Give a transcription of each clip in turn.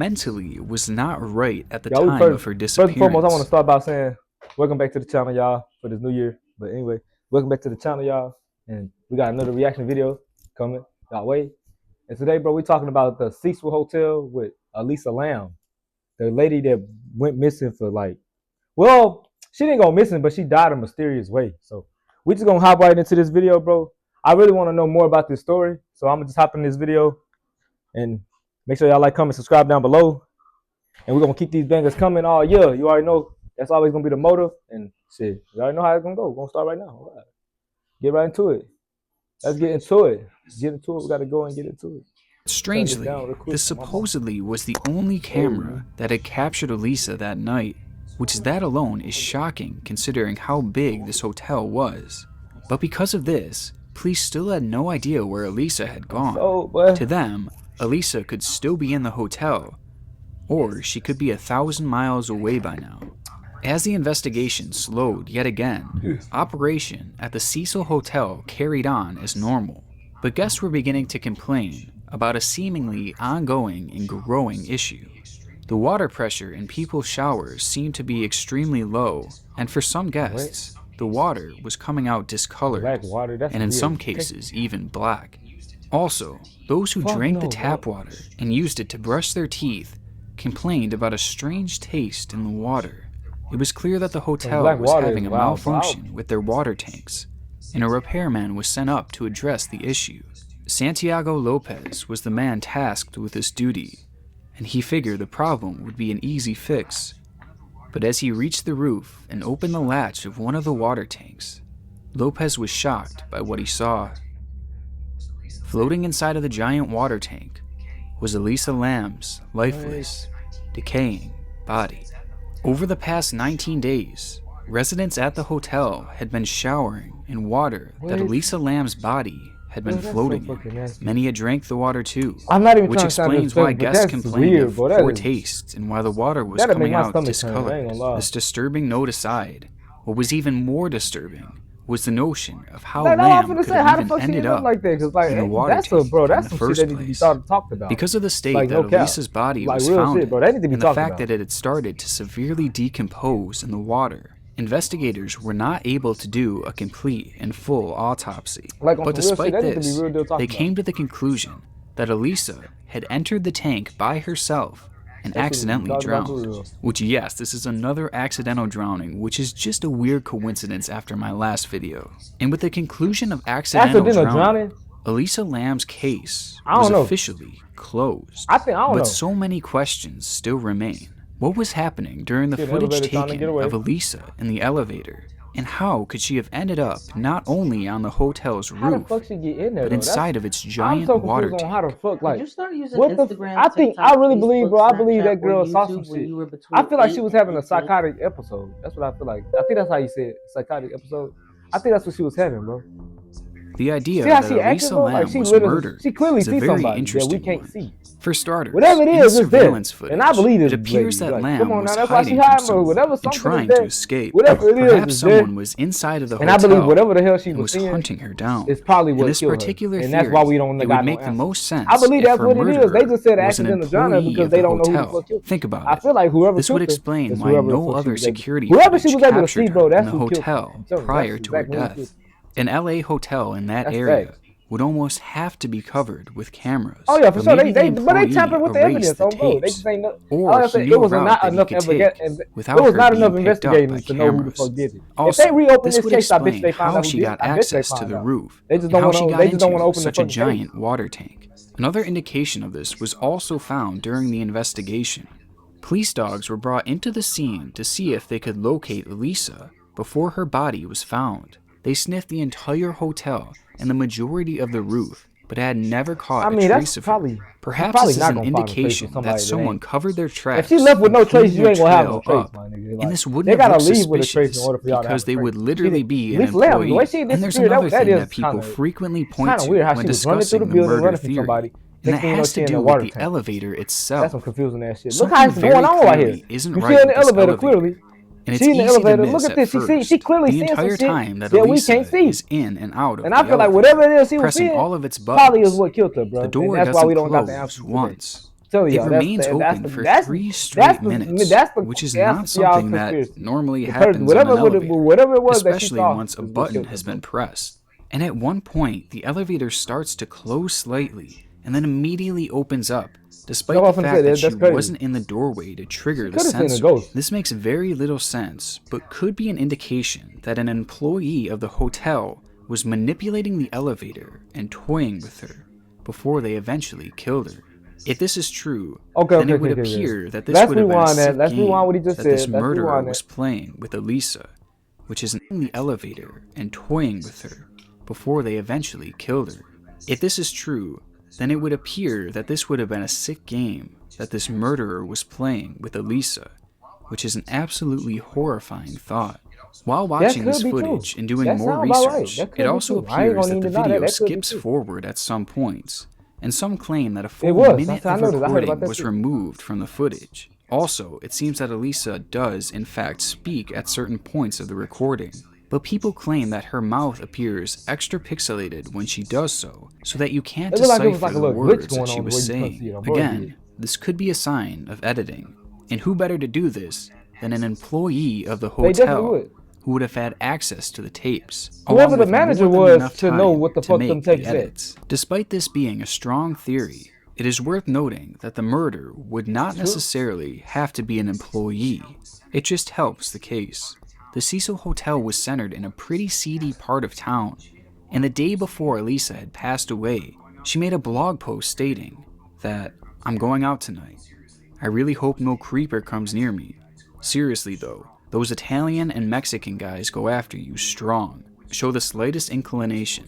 mentally was not right at the Y'all, time of her first and foremost, I want to disappearance. start by saying welcome back to the channel, y'all, for this new year. But anyway, welcome back to the channel, y'all. And we got another reaction video coming y'all way. And today, bro, we talking about the Cecil Hotel with Elisa Lam, the lady that went missing for like, well, she didn't go missing, but she died a mysterious way. So we just gonna hop right into this video, bro. I really want to know more about this story, so I'm gonna just hop in this video and make sure y'all like, comment, subscribe down below. And we're gonna keep these bangers coming all year. You already know that's always gonna be the motive. And shit, you already know how it's gonna go. We're gonna start right now. All right. Get right into it. Let's get into it. Get into it. We gotta go and get into it. Strangely, this supposedly was the only camera that had captured Elisa that night, which that alone is shocking considering how big this hotel was. But because of this, police still had no idea where Elisa had gone. To them, Elisa could still be in the hotel, or she could be 1,000 miles away by now. As the investigation slowed yet again, operation at the Cecil Hotel carried on as normal, but guests were beginning to complain about a seemingly ongoing and growing issue. The water pressure in people's showers seemed to be extremely low, and for some guests, the water was coming out discolored, and in some cases even black. Also, those who drank the tap water and used it to brush their teeth complained about a strange taste in the water. It was clear that the hotel was having a malfunction with their water tanks, and a repairman was sent up to address the issue. Santiago Lopez was the man tasked with this duty, and he figured the problem would be an easy fix. But as he reached the roof and opened the latch of one of the water tanks, Lopez was shocked by what he saw. Floating inside of the giant water tank was Elisa Lam's lifeless, decaying body. Over the past 19 days, residents at the hotel had been showering in water that Elisa Lam's body had been floating in. Many had drank the water too, which explains why guests complained of poor taste and why the water was coming out discolored. This disturbing note aside, what was even more disturbing was the notion of how Lam could have even ended up in the water tank in the first place. Because of the state that Elisa's body was found in, and the fact that it had started to severely decompose in the water, investigators were not able to do a complete and full autopsy. But despite this, they came to the conclusion that Elisa had entered the tank by herself and accidentally drowned. Which, yes, this is another accidental drowning, which is just a weird coincidence after my last video. And with the conclusion of accidental drowning, Elisa Lam's case was officially closed. But so many questions still remain. What was happening during the footage taken of Elisa in the elevator? And how could she have ended up not only on the hotel's roof, but inside of its giant water tank? I really believe, bro. I believe that girl saw some shit. I feel like she was having a psychotic episode. That's what I feel like. I think that's how you say it, psychotic episode. I think that's what she was having, bro. The idea that Elisa Lam was murdered is a very interesting one. For starters, whatever it is, in surveillance footage, and I believe it appears that Lam was hiding from someone and trying to escape. Perhaps someone was inside of the hotel and I believe whatever the hell she was hunting her down. It's probably what in this particular theory, it would make the most sense. I believe that's what it is. They just said accidental drowning because they don't know who the fuck killed her. Think about it. I feel like whoever this would explain why no other security she was able to see, bro, in the hotel prior to her death. An LA hotel in that area would almost have to be covered with cameras. Oh yeah, for sure. They tampered with the evidence. They just ain't it was not enough evidence. It was not enough investigating to know who the fuck did it. Also, if they reopen this this case, I bet they found out how she got access to the roof, they just and how don't she got they just don't want to into open such a giant water tank. Another indication of this was also found during the investigation. Police dogs were brought into the scene to see if they could locate Elisa before her body was found. They sniffed the entire hotel and the majority of the roof, but had never caught a trace of her. Perhaps this is an indication that someone covered their tracks. If she left with no trace, you ain't gonna have no trace, my nigga. And this wouldn't have looked suspicious because they would literally be an employee. And there's another thing that people frequently point to when discussing the murder theory. And that has to do with the elevator itself. That's some confusing ass shit. Look how it's going on right here. Isn't right in the elevator clearly. And it's in the elevator. Look at this. She clearly the entire time that Elisa is in and out of and I feel like whatever it is she was pressing seeing, all of its buttons. probably is what killed her, bro. The door and that's why we don't close got the answer once. telling It y'all, remains open for 3 straight minutes, which is not something that normally happens on an elevator, whatever it was that she especially saw once a was what button killed has her, been bro. pressed. And at one point, the elevator starts to close slightly and then immediately opens up, despite That's the what I'm finna say. fact that she That's crazy. wasn't in the doorway to trigger She the could have seen a sensor. ghost. This makes very little sense, but could be an indication that an employee of the hotel was manipulating the elevator and toying with her before they eventually killed her. If this is true, then it would appear that this would have been a sick game what he just that this said. Let's murderer rewind was that. playing with Elisa, which is in the elevator and toying with her before they eventually killed her. If this is true, then it would appear that this would have been a sick game that this murderer was playing with Elisa, which is an absolutely horrifying thought. While watching this footage and doing more research, it also appears that the video skips forward at some points, and some claim that a full minute of recording was removed from the footage. Also, it seems that Elisa does, in fact, speak at certain points of the recording, but people claim that her mouth appears extra pixelated when she does so that you can't decipher the words that she was saying. Again, this could be a sign of editing, and who better to do this than an employee of the hotel who would have had access to the tapes, whoever the manager was, to know what the fuck them tapes said. Despite this being a strong theory, it is worth noting that the murder would not necessarily have to be an employee. It just helps the case. The Cecil Hotel was centered in a pretty seedy part of town, and the day before Elisa had passed away, she made a blog post stating that, "I'm going out tonight. I really hope no creeper comes near me. Seriously though, those Italian and Mexican guys go after you strong, show the slightest inclination,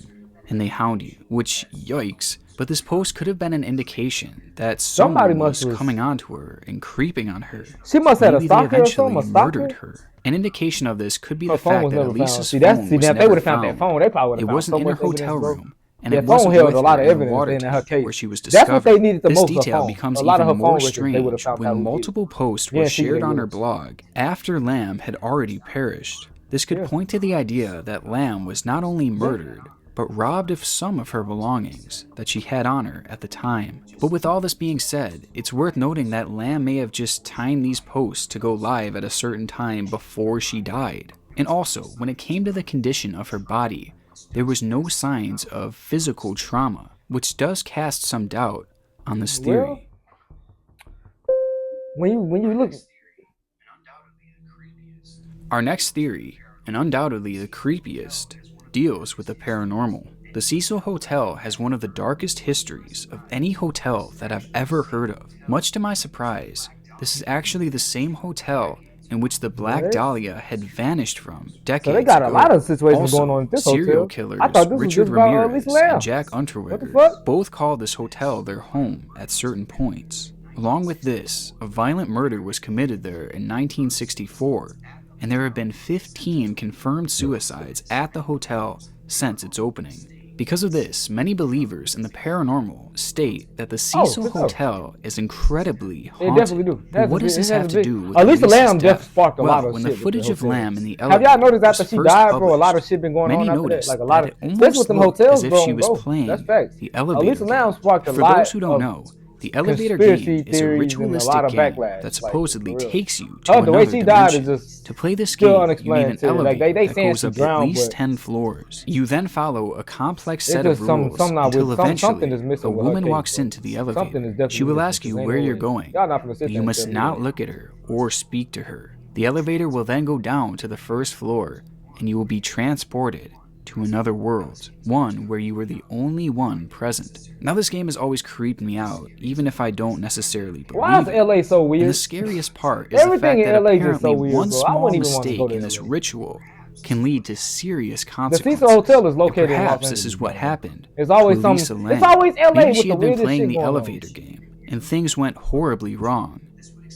and they hound you," which, yikes, but this post could have been an indication that someone was coming onto her and creeping on her. She must have had a stalker or something, something, murdered her. An indication of this could be the fact that Elisa's phone was if they would never have found that phone, they probably would have It found wasn't so in her much evidence, hotel bro. room, and That it phone wasn't held with a lot her of in the evidence water in her tank case. where she was That's what discovered. they needed the This most, her detail phone. becomes A lot of even her more phone records, they would have strange found when out who did it. multiple posts Yeah, were she shared would've on did her it. blog after Lam had already perished. This could point to the idea that Lam was not only murdered, but robbed of some of her belongings that she had on her at the time. But with all this being said, it's worth noting that Lam may have just timed these posts to go live at a certain time before she died. And also, when it came to the condition of her body, there was no signs of physical trauma, which does cast some doubt on this theory. Well, when you look, Our next theory, and undoubtedly the creepiest, deals with the paranormal. The Cecil Hotel has one of the darkest histories of any hotel that I've ever heard of. Much to my surprise, this is actually the same hotel in which the Black Dahlia had vanished from decades ago. so they got a lot of situations Also, going on at this serial hotel. killers I thought this was Richard just about Ramirez Elisa Lam. and Jack What the Unterweger fuck? both called this hotel their home at certain points. Along with this, a violent murder was committed there in 1964, and there have been 15 confirmed suicides at the hotel since its opening. Because of this, many believers in the paranormal state that the Cecil Hotel is incredibly haunted. They definitely do. But what does this have to do with Elisa Lam death? just sparked a lot of when shit. the footage of Lam in the Have elevator y'all noticed after was she first died, bro? A lot of published, shit been going many on after that. noticed Like a lot that of, it especially almost with them looked hotels, as if bro. she was Bro, playing that's facts. the elevator Elisa Lam game. sparked a For lot those who don't of know, the elevator conspiracy game is a theories and a ritualistic lot of game backlash, that like, supposedly for real. takes you to The another way she died is dimension. just To play this still game, you need unexplained an to me. Like, elevator they that saying goes she up at drowned, least but 10 floors. You then follow a complex set it's of just rules until eventually something is missing a with her woman case, walks bro. into the Something is elevator. definitely She will missing, ask you 'cause ain't where no you're way. going, Y'all not finna sit but there you and must tell me not that. look at her or speak to her. The elevator will then go down to the first floor, and you will be transported to another world, one where you were the only one present. Now this game has always creeped me out, even if I don't necessarily believe Why is it. LA so And weird? the scariest part is the Everything fact in that LA just so apparently weird, one bro. I small wouldn't even want to mistake go to in this LA. ritual can lead to serious The consequences. Cecil Hotel is located and in Los perhaps this Angeles, is what bro. happened It's always to Elisa something. Lam. It's always LA Maybe with she the had been weirdest playing shit the going on. elevator game, and things went horribly wrong,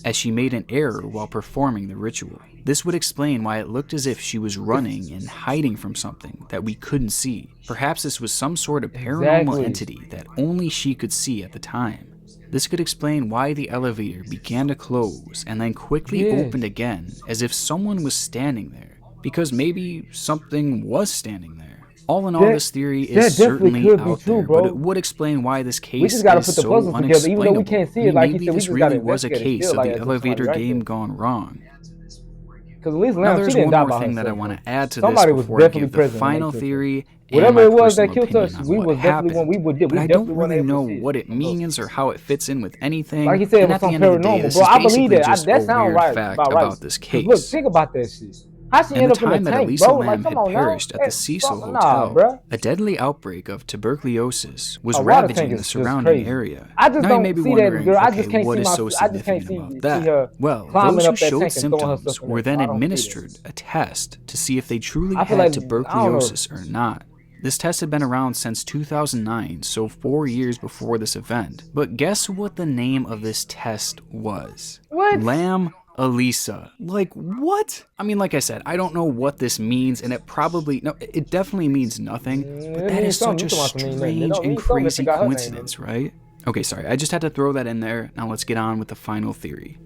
as she made an error while performing the ritual. This would explain why it looked as if she was running and hiding from something that we couldn't see. Perhaps this was some sort of paranormal entity that only she could see at the time. This could explain why the elevator began to close and then quickly opened again, as if someone was standing there, because maybe something was standing there. All in all, this theory is definitely certainly could be out true, there, bro. but it would explain why this We case just gotta is put the so puzzles together, even though we unexplainable. can't see I it. mean, Like he maybe said, we this just gotta really was a investigate it case still. of Like the it's just somebody elevator right game there. gone wrong. Because Elisa Now Lam, she there's didn't one die more by thing that I herself, want bro. to add to this Somebody was before I definitely give the present when they final killed her. theory and Whatever my it was that personal killed her, opinion on we what was definitely happened. we But I definitely don't weren't really able know to see it what it on both. means or how it fits in with anything. Like he said, it And was at the some end of the day, paranormal, this bro. is I believe basically that. just That a sounds weird right fact about right. about this Cause look, case. think about that shit. How she And end the up in the time that tank, Elisa bro? Like, Lam come had on now. perished at the Cecil Nah, Hotel, bro. a deadly outbreak of tuberculosis was A water tank ravaging the is just surrounding crazy. area. I just Now you may don't be see that wondering, girl. I okay, just can't what see is my. so I just can't significant about see that? her Well, climbing those who up that showed tank and throwing symptoms herself in were there. then I don't see that. administered a test to see if they truly I feel had like I don't know. tuberculosis or not. This test had been around since 2009, so 4 years before this event. But guess what the name of this test was? What? Lam Elisa. Like, what? I mean, like I said, I don't know what this means, and it definitely means nothing, but It that means is such something. a You talking about some mean nothing. It strange don't and mean something if it crazy got her name in it. coincidence, right? Okay, sorry, I just had to throw that in there. Now let's get on with the final theory.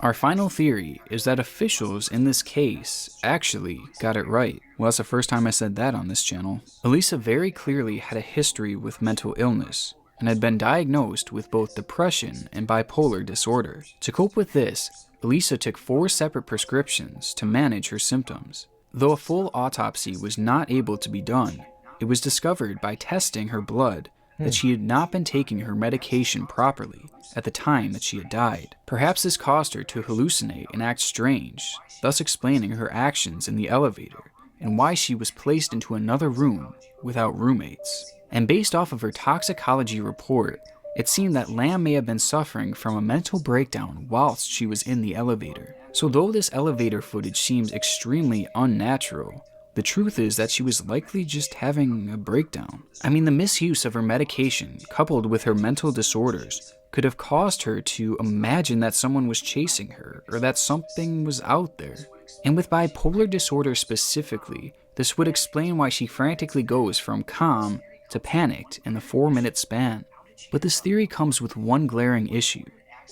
Our final theory is that officials in this case actually got it right. Well, that's the first time I said that on this channel. Elisa very clearly had a history with mental illness and had been diagnosed with both depression and bipolar disorder. To cope with this, Elisa took 4 separate prescriptions to manage her symptoms. Though a full autopsy was not able to be done, it was discovered by testing her blood that she had not been taking her medication properly at the time that she had died. Perhaps this caused her to hallucinate and act strange, thus explaining her actions in the elevator and why she was placed into another room without roommates. And based off of her toxicology report, it seemed that Lam may have been suffering from a mental breakdown whilst she was in the elevator. So though this elevator footage seems extremely unnatural, the truth is that she was likely just having a breakdown. I mean, the misuse of her medication, coupled with her mental disorders, could have caused her to imagine that someone was chasing her, or that something was out there. And with bipolar disorder specifically, this would explain why she frantically goes from calm to panicked in the 4-minute span. But this theory comes with one glaring issue.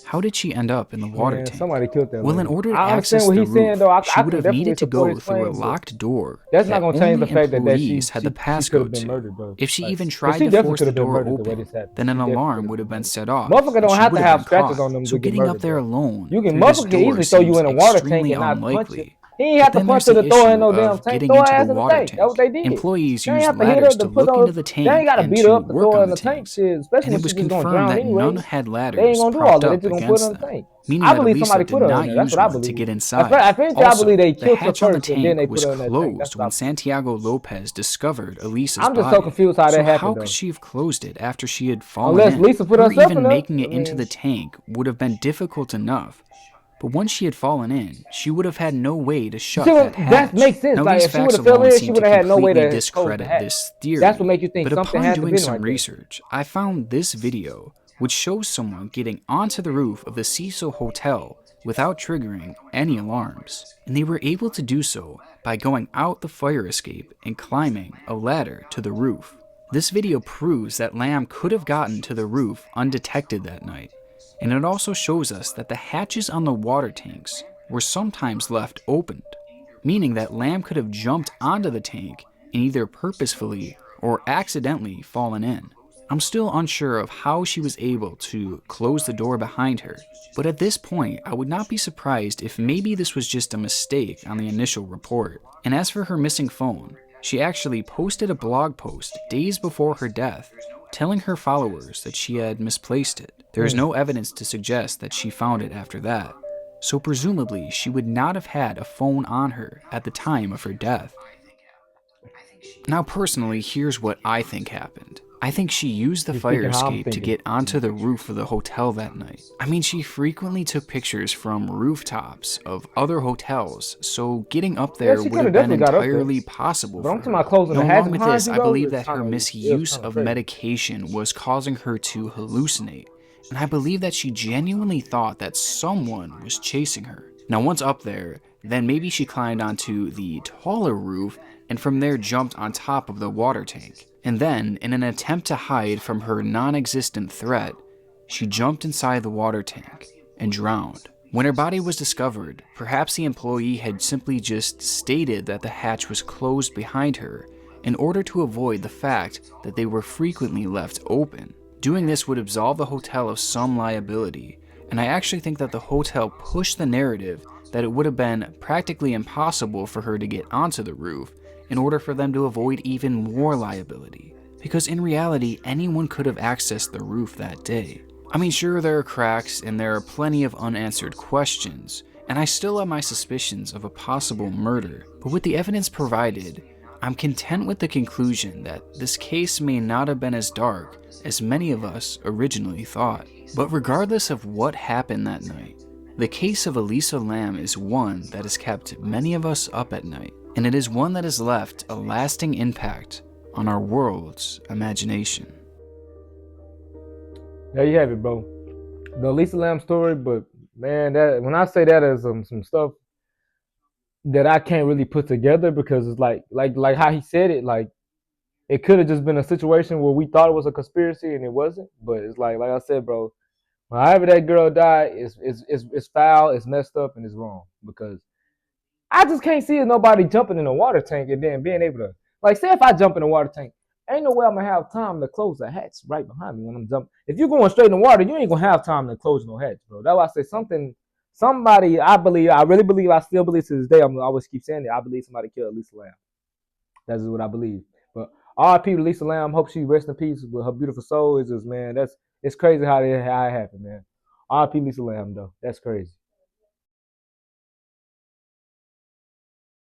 How did she end up in the water tank? Somebody killed that Well, in lady. order to I understand access what the he's saying, roof, though. I she can would have definitely needed to support go his through a claim, but locked door that's that not gonna change the only fact that employees had the she could have passcode been to. murdered, though. If she Like, even but tried she to definitely force could the have been door murdered the way open, this happened. then She an definitely alarm could have would have been been murdered. set off, Motherfucker and don't she have would to have have been scratches caught. on them So to get getting up murdered, there bro. alone You can through this motherfucker can door easily throw you seems in a water tank extremely and not punch you. unlikely. He ain't But have to then punch there's her the to throw her in issue no damn of tank. getting Throw her into the ass in the water tank. That's what they tank. did. Employees They ain't used have to hit her ladders to to put look on. into the They ain't tank gotta and beat her to up to work throw her on in the the tank. tanks. Shit, especially And when it was she's just gonna confirmed drown that anyway. none had They ain't ladders gonna do all propped that. They up just gonna put her against in the them, tank. meaning I that believe Elisa somebody did put her in not there. That's use what I one to believe. get I inside. think I Also, believe they the killed her hatch on the first and then tank they put was her in that tank. That's closed what I when believe. Santiago Lopez discovered Elisa's I'm just so body. confused how So that how happened, could though. she have closed it after she had fallen Unless in? Lisa put Her herself in even there. making it I into mean, the tank would have been difficult enough. But once she had fallen in, she would have had no way to shut that that hatch. makes sense. Now, Like these if she would facts have fell alone in, she seem would to have had no way completely to close the discredit hatch. this theory. That's what make you think But something upon had to doing be some right there. research, I found this video, which shows someone getting onto the roof of the Cecil Hotel without triggering any alarms. And they were able to do so by going out the fire escape and climbing a ladder to the roof. This video proves that Lam could have gotten to the roof undetected that night. And it also shows us that the hatches on the water tanks were sometimes left opened, meaning that Lam could have jumped onto the tank and either purposefully or accidentally fallen in. I'm still unsure of how she was able to close the door behind her, but at this point I would not be surprised if maybe this was just a mistake on the initial report. And as for her missing phone, she actually posted a blog post days before her death telling her followers that she had misplaced it. There is no evidence to suggest that she found it after that, so presumably she would not have had a phone on her at the time of her death. Now personally, here's what I think happened. I think she used the fire escape to get onto the roof of the hotel that night. I mean, she frequently took pictures from rooftops of other hotels, so getting up there would have been entirely possible for her. Now, along with this, I believe that her misuse of medication was causing her to hallucinate, and I believe that she genuinely thought that someone was chasing her. Now, once up there, then maybe she climbed onto the taller roof and from there jumped on top of the water tank. And then, in an attempt to hide from her non-existent threat, she jumped inside the water tank and drowned. When her body was discovered, perhaps the employee had simply just stated that the hatch was closed behind her in order to avoid the fact that they were frequently left open. Doing this would absolve the hotel of some liability, and I actually think that the hotel pushed the narrative that it would have been practically impossible for her to get onto the roof in order for them to avoid even more liability. Because in reality, anyone could have accessed the roof that day. I mean, sure, there are cracks and there are plenty of unanswered questions, and I still have my suspicions of a possible murder, but with the evidence provided, I'm content with the conclusion that this case may not have been as dark as many of us originally thought. But regardless of what happened that night, the case of Elisa Lam is one that has kept many of us up at night, and it is one that has left a lasting impact on our world's imagination. There you have it, bro. The Elisa Lam story, but man, that when I say that is some stuff that I can't really put together because it's like how he said it, like it could have just been a situation where we thought it was a conspiracy and it wasn't. But it's like I said, bro, however that girl died is foul, it's messed up, and it's wrong because I just can't see nobody jumping in a water tank and then being able to, like, say if I jump in a water tank, ain't no way I'm gonna have time to close the hatch right behind me when I'm jumping. If you're going straight in the water, you ain't gonna have time to close no hatch, bro. That's why I say somebody, I really believe, I still believe to this day, I always keep saying it, I believe somebody killed Elisa Lam. That's just what I believe. But R.I.P. to Elisa Lam, hope she rests in peace with her beautiful soul. It's just, man, it's crazy how it happened, man. R.I.P. Elisa Lam, though. That's crazy.